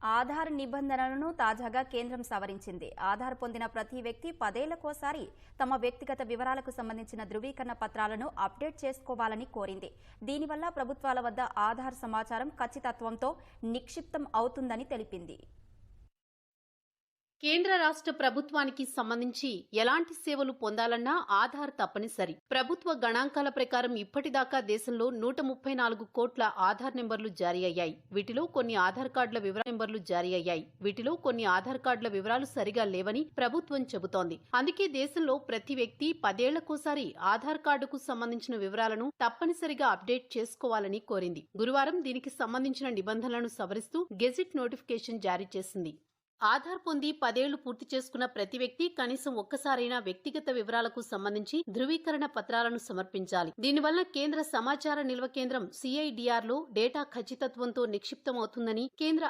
ఆధార్ నిబంధనలను తాజాగా కేంద్రం సవరించింది. ఆధార్ పొందిన ప్రతి వ్యక్తి 10 ఏళ్లకోసారి తమ వ్యక్తిగత వివరాలకు సంబంధించిన ధృవీకరణ పత్రాలను అప్డేట్ చేసుకోవాలని కోరింది. దీనివల్ల ప్రభుత్వాల వద్ద ఆధార్ సమాచారం ఖచ్చితత్వంతో నిక్షిప్తం అవుతుందని తెలిపింది. కేంద్ర రాష్ట్ర ప్రభుత్వానికి సంబంధించి ఎలాంటి సేవలు పొందాలన్నా ఆధార్ తప్పనిసరి. ప్రభుత్వ గణాంకాల ప్రకారం ఇప్పటిదాకా దేశంలో 134 కోట్ల ఆధార్ నెంబర్లు జారీ అయ్యాయి. వీటిలో కొన్ని ఆధార్ కార్డుల వివరాలు సరిగా లేవని ప్రభుత్వం చెబుతోంది. అందుకే దేశంలో ప్రతి వ్యక్తి 10 ఏళ్లకోసారి ఆధార్ కార్డుకు సంబంధించిన వివరాలను తప్పనిసరిగా అప్డేట్ చేసుకోవాలని కోరింది. గురువారం దీనికి సంబంధించిన నిబంధనలను సవరిస్తూ గెజిట్ నోటిఫికేషన్ జారీ చేసింది. ఆధార్ పొంది 10 ఏళ్లు పూర్తి చేసుకున్న ప్రతి వ్యక్తి కనీసం ఒక్కసారైనా వ్యక్తిగత వివరాలకు సంబంధించి ధృవీకరణ పత్రాలను సమర్పించాలి. దీనివల్ల కేంద్ర సమాచార నిల్వ కేంద్రం CIDR లో డేటా ఖచ్చితత్వంతో నిక్షిప్తమవుతుందని కేంద్ర